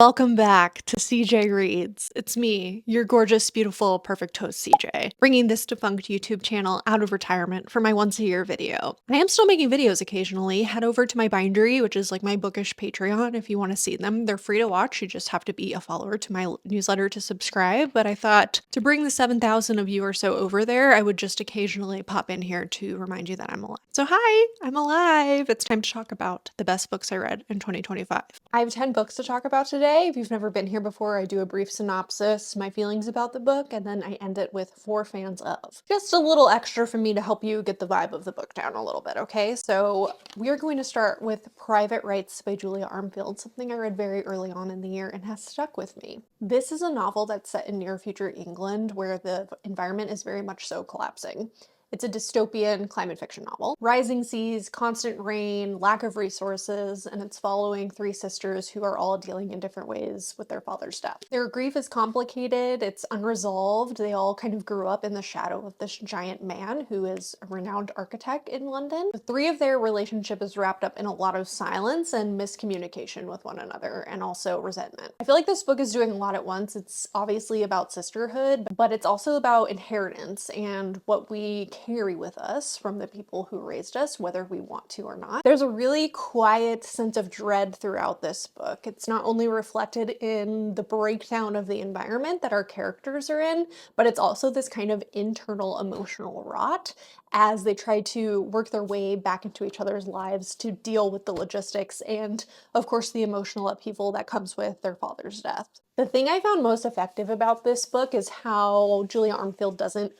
Welcome back to CJ Reads. It's me, your gorgeous, beautiful, perfect host CJ, bringing this defunct YouTube channel out of retirement for my once-a-year video. I am still making videos occasionally. Head over to my bindery, which is like my bookish Patreon if you want to see them. They're free to watch. You just have to be a follower to my newsletter to subscribe, but I thought to bring the 7,000 of you or so over there, I would just occasionally pop in here to remind you that I'm alive. So hi, I'm alive! It's time to talk about the best books I read in 2025. I have 10 books to talk about today. If you've never been here before, I do a brief synopsis, my feelings about the book, and then I end it with 4 fans of. Just a little extra for me to help you get the vibe of the book down a little bit, okay? So we are going to start with Private Rights by Julia Armfield, something I read very early on in the year and has stuck with me. This is a novel that's set in near future England where the environment is very much so collapsing. It's a dystopian climate fiction novel. Rising seas, constant rain, lack of resources, and it's following 3 sisters who are all dealing in different ways with their father's death. Their grief is complicated, it's unresolved. They all kind of grew up in the shadow of this giant man who is a renowned architect in London. The 3 of their relationship is wrapped up in a lot of silence and miscommunication with one another, and also resentment. I feel like this book is doing a lot at once. It's obviously about sisterhood, but it's also about inheritance and what we carry with us from the people who raised us, whether we want to or not. There's a really quiet sense of dread throughout this book. It's not only reflected in the breakdown of the environment that our characters are in, but it's also this kind of internal emotional rot as they try to work their way back into each other's lives to deal with the logistics and, of course, the emotional upheaval that comes with their father's death. The thing I found most effective about this book is how Julia Armfield doesn't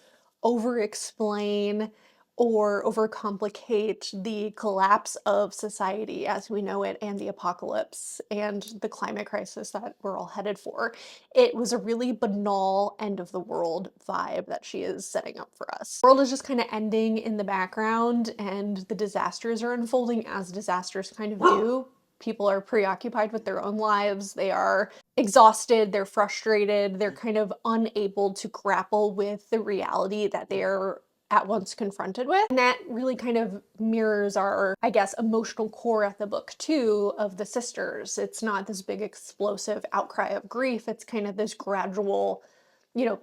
over-explain or overcomplicate the collapse of society as we know it and the apocalypse and the climate crisis that we're all headed for. It was a really banal end of the world vibe that she is setting up for us. The world is just kind of ending in the background and the disasters are unfolding as disasters kind of do. People are preoccupied with their own lives, they are exhausted, they're frustrated, they're kind of unable to grapple with the reality that they're at once confronted with. And that really kind of mirrors our, I guess, emotional core at the book too of the sisters. It's not this big explosive outcry of grief, it's kind of this gradual,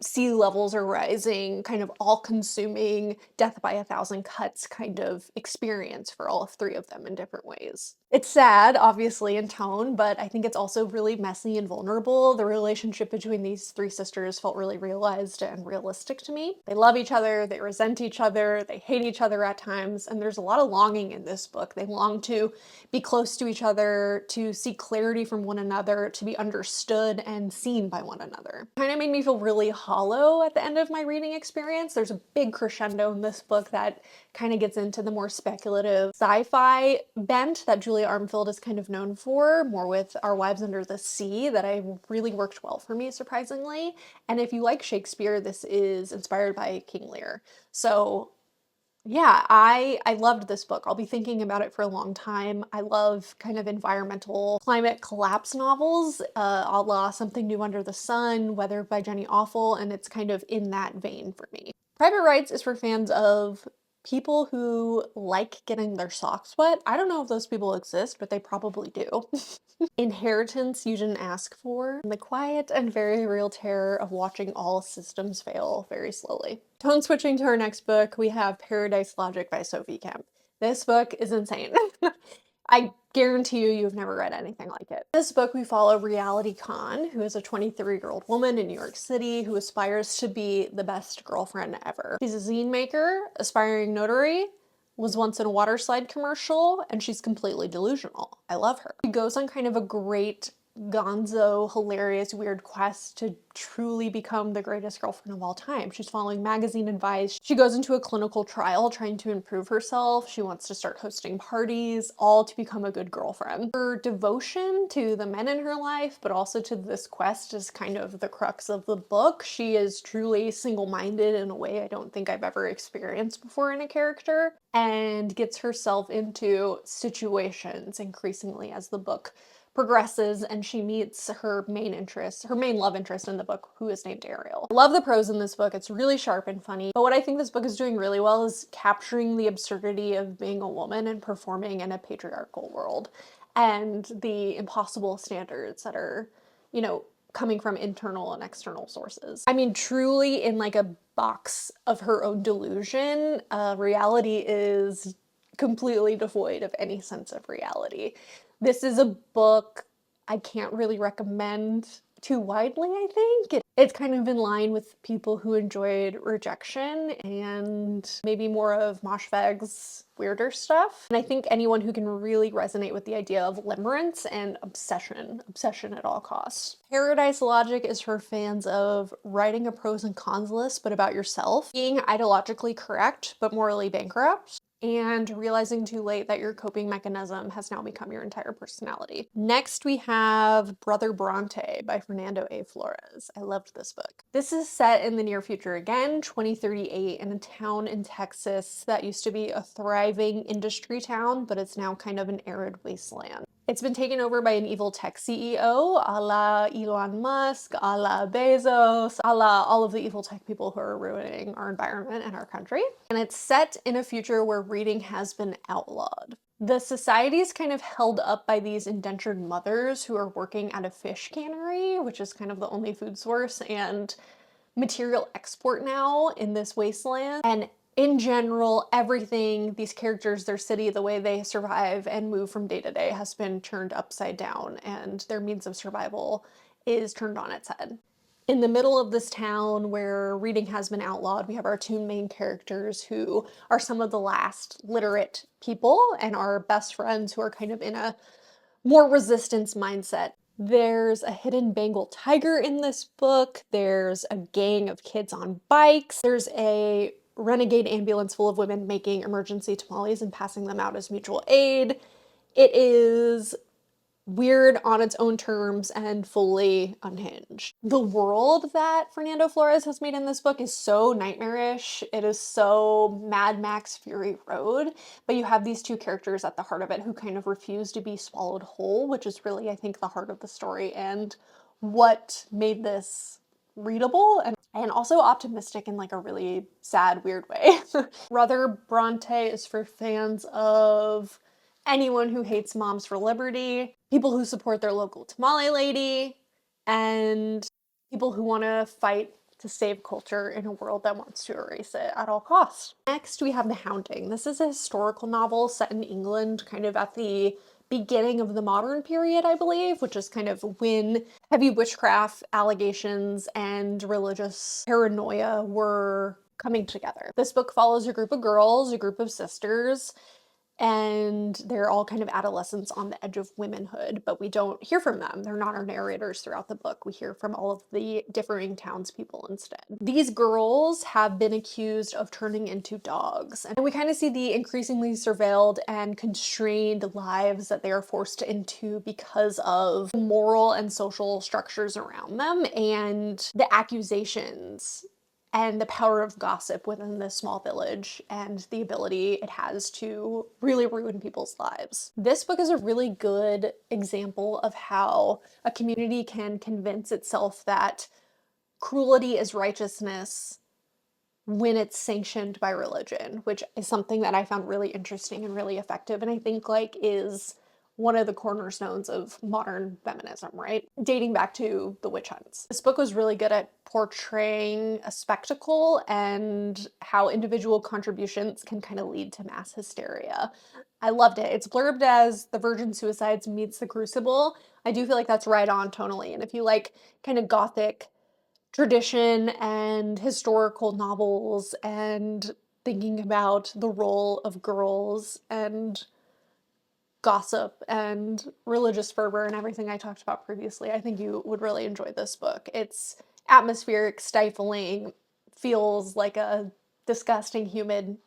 sea levels are rising, kind of all-consuming, death by 1,000 cuts kind of experience for all 3 of them in different ways. It's sad, obviously, in tone, but I think it's also really messy and vulnerable. The relationship between these 3 sisters felt really realized and realistic to me. They love each other, they resent each other, they hate each other at times, and there's a lot of longing in this book. They long to be close to each other, to seek clarity from one another, to be understood and seen by one another. It kind of made me feel really hollow at the end of my reading experience. There's a big crescendo in this book that kind of gets into the more speculative sci-fi bent that Julia Armfield is kind of known for, more with Our Wives Under the Sea, that I really worked well for me, surprisingly. And if you like Shakespeare, this is inspired by King Lear. So yeah, I loved this book. I'll be thinking about it for a long time. I love kind of environmental climate collapse novels, a la Something New Under the Sun, Weather by Jenny Awful, and it's kind of in that vein for me. Private Rights is for fans of people who like getting their socks wet. I don't know if those people exist, but they probably do. Inheritance you didn't ask for, and the quiet and very real terror of watching all systems fail very slowly. Tone switching to our next book, we have Paradise Logic by Sophie Kemp. This book is insane. I guarantee you've never read anything like it. In this book, we follow Reality Khan, who is a 23-year-old woman in New York City who aspires to be the best girlfriend ever. She's a zine maker, aspiring notary, was once in a water slide commercial, and she's completely delusional. I love her. She goes on kind of a great gonzo, hilarious, weird quest to truly become the greatest girlfriend of all time. She's following magazine advice. She goes into a clinical trial trying to improve herself. She wants to start hosting parties, all to become a good girlfriend. Her devotion to the men in her life, but also to this quest, is kind of the crux of the book. She is truly single-minded in a way I don't think I've ever experienced before in a character, and gets herself into situations increasingly as the book progresses and she meets her main love interest in the book, who is named Ariel. I love the prose in this book. It's really sharp and funny, but what I think this book is doing really well is capturing the absurdity of being a woman and performing in a patriarchal world and the impossible standards that are you know, coming from internal and external sources. I mean, truly in like a box of her own delusion, reality is completely devoid of any sense of reality. This is a book I can't really recommend too widely, I think. It's kind of in line with people who enjoyed Rejection and maybe more of Moshfegh's weirder stuff. And I think anyone who can really resonate with the idea of limerence and obsession at all costs. Paradise Logic is for fans of writing a pros and cons list, but about yourself, being ideologically correct, but morally bankrupt, and realizing too late that your coping mechanism has now become your entire personality. Next, we have Brother Bronte by Fernando A. Flores. I loved this book. This is set in the near future again, 2038, in a town in Texas that used to be a thriving industry town, but it's now kind of an arid wasteland. It's been taken over by an evil tech CEO, a la Elon Musk, a la Bezos, a la all of the evil tech people who are ruining our environment and our country. And it's set in a future where reading has been outlawed. The society is kind of held up by these indentured mothers who are working at a fish cannery, which is kind of the only food source and material export now in this wasteland. And in general, everything, these characters, their city, the way they survive and move from day to day has been turned upside down, and their means of survival is turned on its head. In the middle of this town where reading has been outlawed, we have our two main characters who are some of the last literate people and our best friends who are kind of in a more resistance mindset. There's a hidden Bengal tiger in this book. There's a gang of kids on bikes. There's a renegade ambulance full of women making emergency tamales and passing them out as mutual aid. It is weird on its own terms and fully unhinged. The world that Fernando Flores has made in this book is so nightmarish. It is so Mad Max Fury Road, but you have these two characters at the heart of it who kind of refuse to be swallowed whole, which is really, I think, the heart of the story and what made this readable and also optimistic in like a really sad, weird way. Brother Bronte is for fans of anyone who hates moms for liberty, people who support their local tamale lady, and people who want to fight to save culture in a world that wants to erase it at all costs. Next, we have The Hounding. This is a historical novel set in England, kind of at the beginning of the modern period, I believe, which is kind of when heavy witchcraft allegations and religious paranoia were coming together. This book follows a group of girls, a group of sisters, and they're all kind of adolescents on the edge of womanhood, but we don't hear from them. They're not our narrators throughout the book. We hear from all of the differing townspeople instead. These girls have been accused of turning into dogs, and we kind of see the increasingly surveilled and constrained lives that they are forced into because of the moral and social structures around them and the accusations and the power of gossip within this small village and the ability it has to really ruin people's lives. This book is a really good example of how a community can convince itself that cruelty is righteousness when it's sanctioned by religion, which is something that I found really interesting and really effective, and I think like is one of the cornerstones of modern feminism, right? Dating back to the witch hunts. This book was really good at portraying a spectacle and how individual contributions can kind of lead to mass hysteria. I loved it. It's blurbed as The Virgin Suicides meets The Crucible. I do feel like that's right on tonally, and if you like kind of gothic tradition and historical novels and thinking about the role of girls and gossip and religious fervor and everything I talked about previously, I think you would really enjoy this book. It's atmospheric, stifling, feels like a disgusting, humid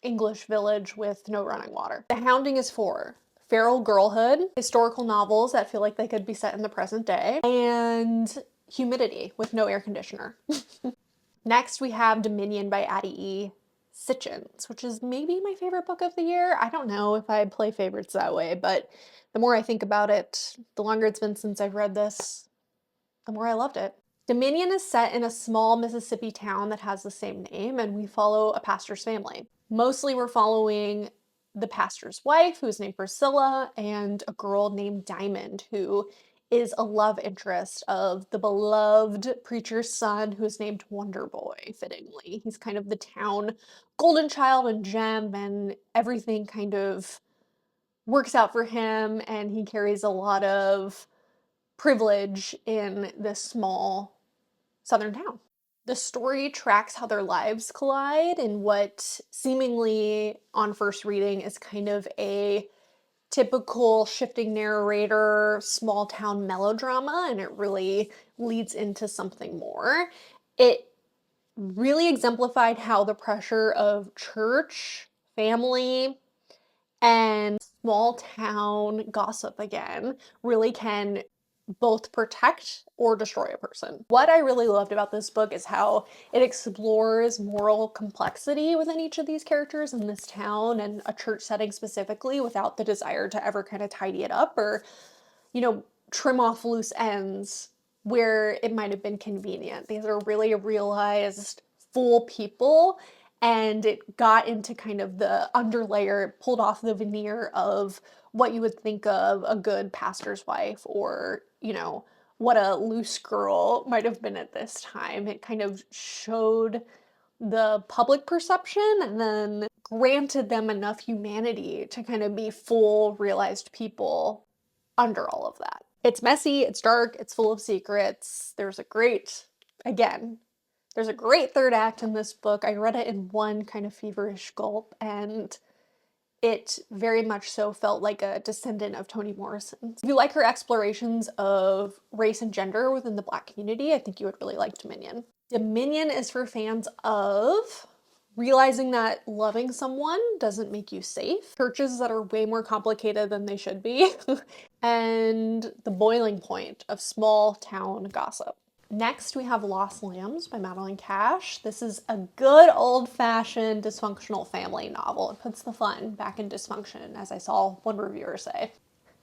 English village with no running water. The Hounding is for feral girlhood, historical novels that feel like they could be set in the present day, and humidity with no air conditioner. Next, we have Dominion by Addie E. Sitchins, which is maybe my favorite book of the year. I don't know if I play favorites that way, but the more I think about it, the longer it's been since I've read this, the more I loved it. Dominion is set in a small Mississippi town that has the same name, and we follow a pastor's family. Mostly we're following the pastor's wife, who's named Priscilla, and a girl named Diamond, who is a love interest of the beloved preacher's son who is named Wonder Boy, fittingly. He's kind of the town golden child and gem, and everything kind of works out for him, and he carries a lot of privilege in this small southern town. The story tracks how their lives collide in what seemingly on first reading is kind of a typical shifting narrator, small town melodrama, and it really leads into something more. It really exemplified how the pressure of church, family, and small town gossip again really can both protect or destroy a person. What I really loved about this book is how it explores moral complexity within each of these characters in this town and a church setting specifically, without the desire to ever kind of tidy it up or, you know, trim off loose ends where it might have been convenient. These are really realized full people, and it got into kind of the underlayer, pulled off the veneer of what you would think of a good pastor's wife, or, you know, what a loose girl might have been at this time. It kind of showed the public perception and then granted them enough humanity to kind of be full, realized people under all of that. It's messy, it's dark, it's full of secrets. Again, there's a great third act in this book. I read it in one kind of feverish gulp, and it very much so felt like a descendant of Toni Morrison's. If you like her explorations of race and gender within the Black community, I think you would really like Dominion. Dominion is for fans of realizing that loving someone doesn't make you safe, churches that are way more complicated than they should be, and the boiling point of small town gossip. Next, we have Lost Lambs by Madeline Cash. This is a good old-fashioned dysfunctional family novel. It puts the fun back in dysfunction, as I saw one reviewer say.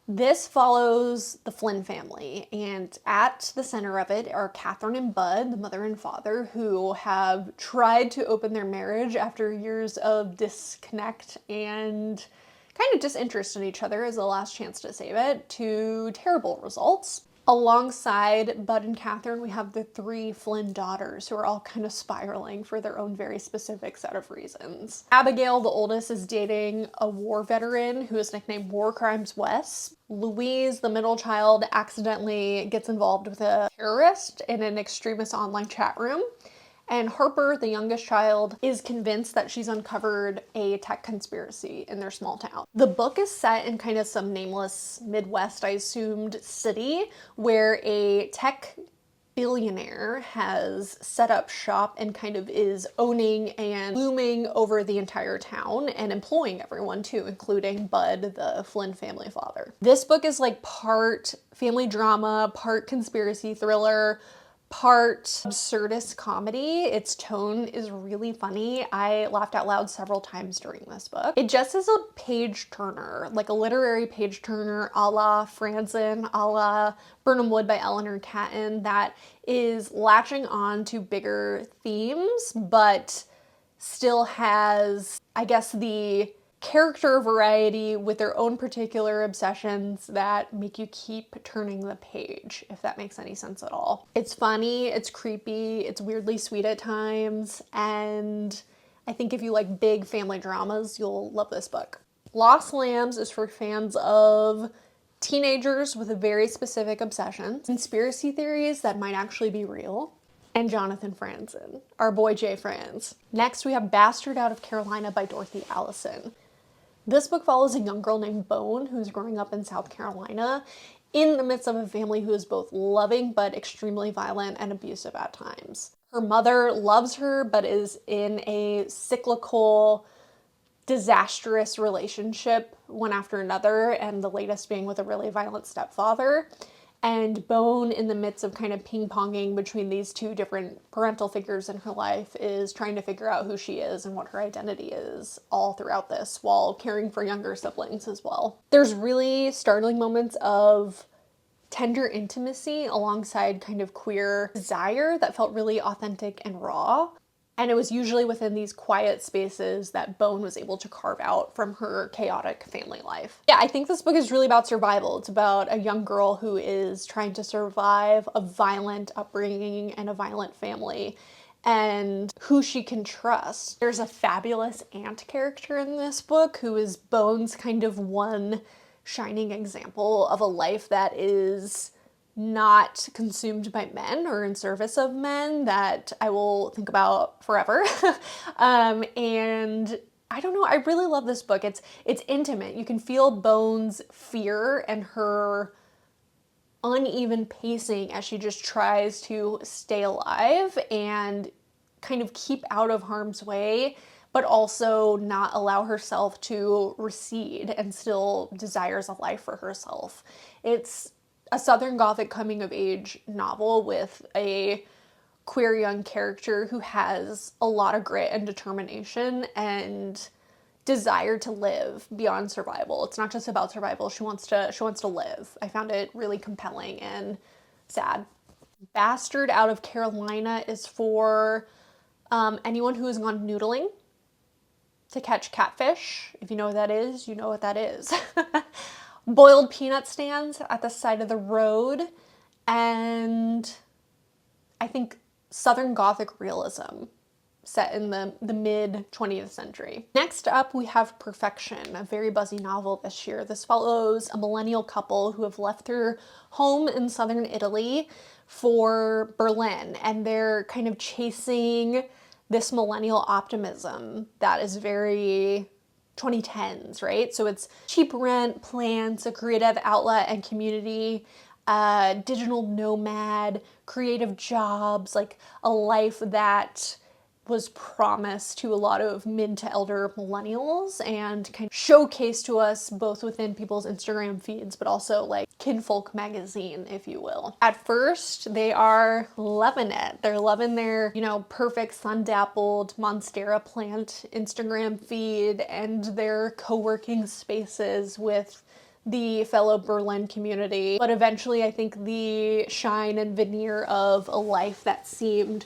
This follows the Flynn family, and at the center of it are Catherine and Bud, the mother and father, who have tried to open their marriage after years of disconnect and kind of disinterest in each other as the last chance to save it, to terrible results. Alongside Bud and Catherine, we have the three Flynn daughters who are all kind of spiraling for their own very specific set of reasons. Abigail, the oldest, is dating a war veteran who is nicknamed War Crimes Wes. Louise, the middle child, accidentally gets involved with a terrorist in an extremist online chat room. And Harper, the youngest child, is convinced that she's uncovered a tech conspiracy in their small town. The book is set in kind of some nameless Midwest, I assumed, city where a tech billionaire has set up shop and kind of is owning and looming over the entire town and employing everyone too, including Bud, the Flynn family father. This book is like part family drama, part conspiracy thriller, part absurdist comedy. Its tone is really funny. I laughed out loud several times during this book. It just is a page turner, like a literary page turner a la Franzen, a la Birnam Wood by Eleanor Catton, that is latching on to bigger themes, but still has, I guess, the character variety with their own particular obsessions that make you keep turning the page, if that makes any sense at all. It's funny, it's creepy, it's weirdly sweet at times, and I think if you like big family dramas, you'll love this book. Lost Lambs is for fans of teenagers with a very specific obsession, conspiracy theories that might actually be real, and Jonathan Franzen, our boy Jay Franz. Next, we have Bastard Out of Carolina by Dorothy Allison. This book follows a young girl named Bone who's growing up in South Carolina in the midst of a family who is both loving but extremely violent and abusive at times. Her mother loves her but is in a cyclical, disastrous relationship one after another, and the latest being with a really violent stepfather. And Bone, in the midst of kind of ping-ponging between these two different parental figures in her life, is trying to figure out who she is and what her identity is all throughout this, while caring for younger siblings as well. There's really startling moments of tender intimacy alongside kind of queer desire that felt really authentic and raw. And it was usually within these quiet spaces that Bone was able to carve out from her chaotic family life. Yeah, I think this book is really about survival. It's about a young girl who is trying to survive a violent upbringing and a violent family, and who she can trust. There's a fabulous aunt character in this book who is Bone's kind of one shining example of a life that is not consumed by men or in service of men, that I will think about forever. And I don't know, I really love this book. It's intimate. You can feel Bone's fear and her uneven pacing as she just tries to stay alive and kind of keep out of harm's way, but also not allow herself to recede and still desires a life for herself. It's a Southern Gothic coming of age novel with a queer young character who has a lot of grit and determination and desire to live beyond survival. It's not just about survival. She wants to live. I found it really compelling and sad. Bastard Out of Carolina is for anyone who has gone noodling to catch catfish. If you know what that is, you know what that is. Boiled peanut stands at the side of the road, and I think Southern Gothic realism set in the mid 20th century. Next up, we have Perfection, a very buzzy novel this year. This follows a millennial couple who have left their home in southern Italy for Berlin, and they're kind of chasing this millennial optimism that is very 2010s, right? So it's cheap rent, plants, a creative outlet and community, digital nomad, creative jobs, like a life that was promised to a lot of mid to elder millennials and kind of showcased to us both within people's Instagram feeds, but also like Kinfolk magazine, if you will. At first, they are loving it. They're loving their, perfect sun-dappled Monstera plant Instagram feed and their co-working spaces with the fellow Berlin community. But eventually, I think the shine and veneer of a life that seemed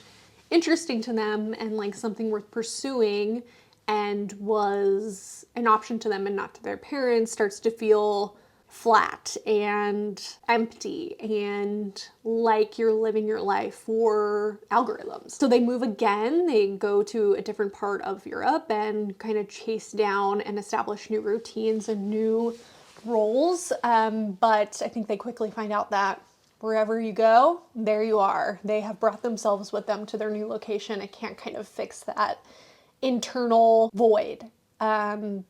interesting to them and like something worth pursuing and was an option to them and not to their parents starts to feel flat and empty and like you're living your life for algorithms. So they move again, they go to a different part of Europe and kind of chase down and establish new routines and new roles. But I think they quickly find out that wherever you go, there you are. They have brought themselves with them to their new location. It can't kind of fix that internal void.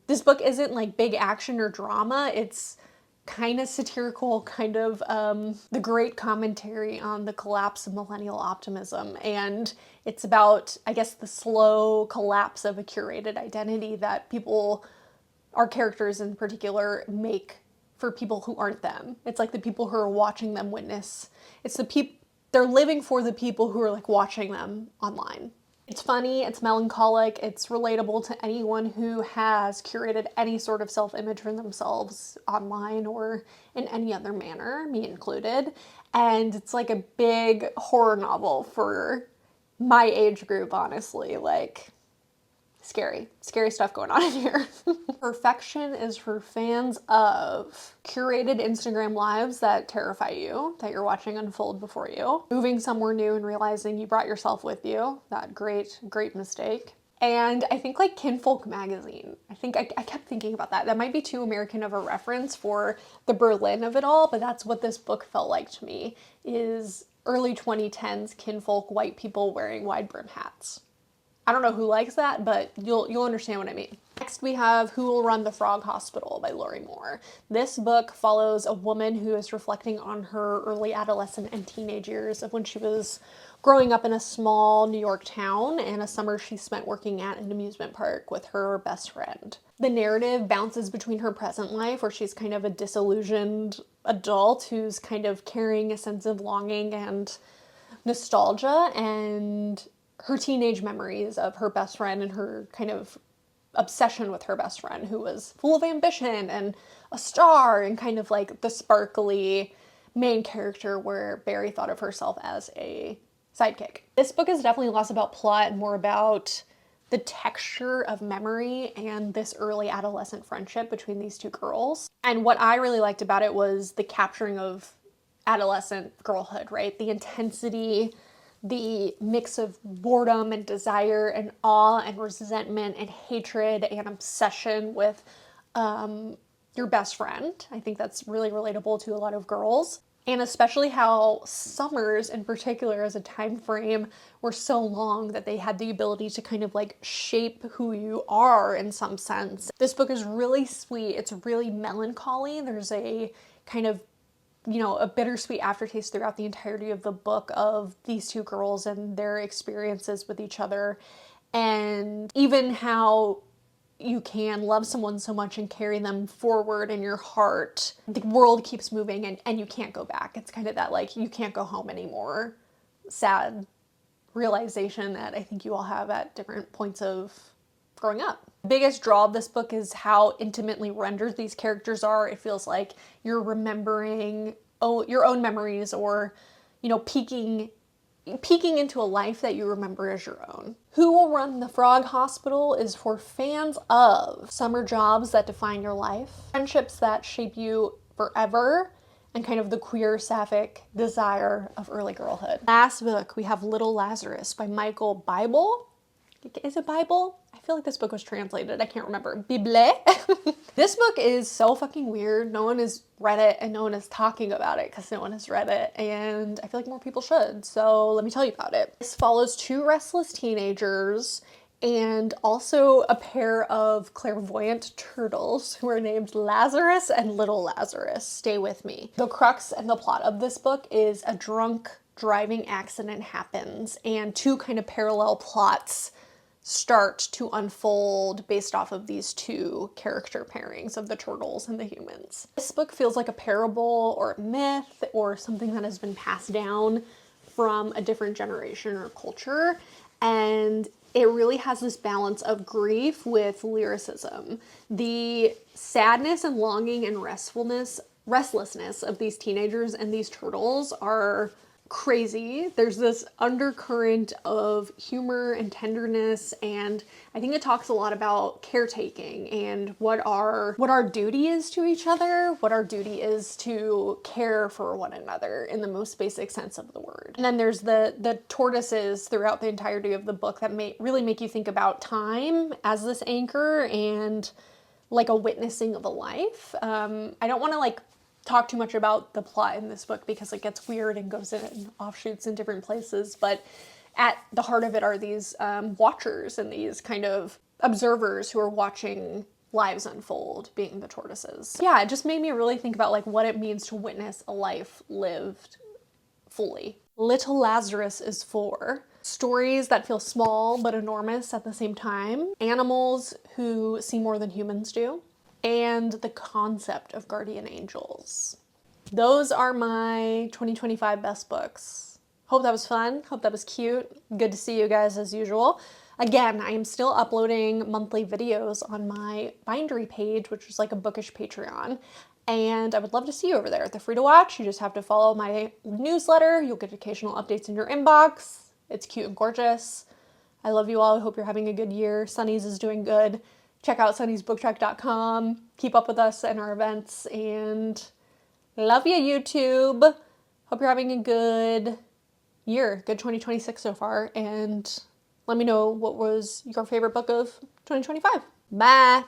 This book isn't like big action or drama. It's kind of satirical, kind of the great commentary on the collapse of millennial optimism. And it's about, I guess, the slow collapse of a curated identity that people, our characters in particular, make for people who aren't them. It's like the people who are watching them witness. It's the people, they're living for the people who are like watching them online. It's funny, it's melancholic, it's relatable to anyone who has curated any sort of self-image for themselves online or in any other manner, me included. And it's like a big horror novel for my age group, honestly. Like, scary stuff going on in here. Perfection is for fans of curated Instagram lives that terrify you, that you're watching unfold before you, moving somewhere new and realizing you brought yourself with you, that great mistake. And I think like Kinfolk magazine, I think I kept thinking about that. That might be too American of a reference for the Berlin of it all, but that's what this book felt like to me, is early 2010s Kinfolk white people wearing wide brim hats. I don't know who likes that, but you'll understand what I mean. Next we have Who Will Run the Frog Hospital by Lori Moore. This book follows a woman who is reflecting on her early adolescent and teenage years of when she was growing up in a small New York town and a summer she spent working at an amusement park with her best friend. The narrative bounces between her present life, where she's kind of a disillusioned adult who's kind of carrying a sense of longing and nostalgia, and her teenage memories of her best friend and her kind of obsession with her best friend, who was full of ambition and a star and kind of like the sparkly main character, where Barry thought of herself as a sidekick. This book is definitely less about plot and more about the texture of memory and this early adolescent friendship between these two girls. And what I really liked about it was the capturing of adolescent girlhood, right? The intensity, the mix of boredom and desire and awe and resentment and hatred and obsession with your best friend. I think that's really relatable to a lot of girls. And especially how summers in particular as a time frame were so long that they had the ability to kind of like shape who you are in some sense. This book is really sweet. It's really melancholy. There's a kind of, you know, a bittersweet aftertaste throughout the entirety of the book of these two girls and their experiences with each other. And even how you can love someone so much and carry them forward in your heart. The world keeps moving and you can't go back. It's kind of that like, you can't go home anymore. Sad realization that I think you all have at different points of growing up. The biggest draw of this book is how intimately rendered these characters are. It feels like you're remembering your own memories or, you know, peeking into a life that you remember as your own. Who Will Run the Frog Hospital is for fans of summer jobs that define your life, friendships that shape you forever, and kind of the queer sapphic desire of early girlhood. Last book, we have Little Lazarus by Michael Bible. Is it Bible? I feel like this book was translated. I can't remember. Bible? This book is so fucking weird. No one has read it and no one is talking about it because no one has read it, and I feel like more people should. So let me tell you about it. This follows two restless teenagers and also a pair of clairvoyant turtles who are named Lazarus and Little Lazarus. Stay with me. The crux and the plot of this book is a drunk driving accident happens and two kind of parallel plots start to unfold based off of these two character pairings of the turtles and the humans. This book feels like a parable or a myth or something that has been passed down from a different generation or culture, and it really has this balance of grief with lyricism. The sadness and longing and restlessness of these teenagers and these turtles are crazy. There's this undercurrent of humor and tenderness, and I think it talks a lot about caretaking and what our duty is to each other, what our duty is to care for one another in the most basic sense of the word. And then there's the tortoises throughout the entirety of the book that really make you think about time as this anchor and like a witnessing of a life. I don't want to like talk too much about the plot in this book because it gets weird and goes in offshoots in different places, but at the heart of it are these watchers and these kind of observers who are watching lives unfold, being the tortoises. Yeah, it just made me really think about like what it means to witness a life lived fully. Little Lazarus is for stories that feel small but enormous at the same time, animals who see more than humans do, and the concept of guardian angels. Those are my 2025 best books. Hope that was fun. Hope that was cute. Good to see you guys as usual. Again, I am still uploading monthly videos on my Bindery page, which is like a bookish Patreon. And I would love to see you over there. They're free to watch. You just have to follow my newsletter. You'll get occasional updates in your inbox. It's cute and gorgeous. I love you all. I hope you're having a good year. Sunny's is doing good. Check out sunnysbooktrack.com. Keep up with us and our events. And love you, YouTube. Hope you're having a good year. Good 2026 so far. And let me know what was your favorite book of 2025. Bye.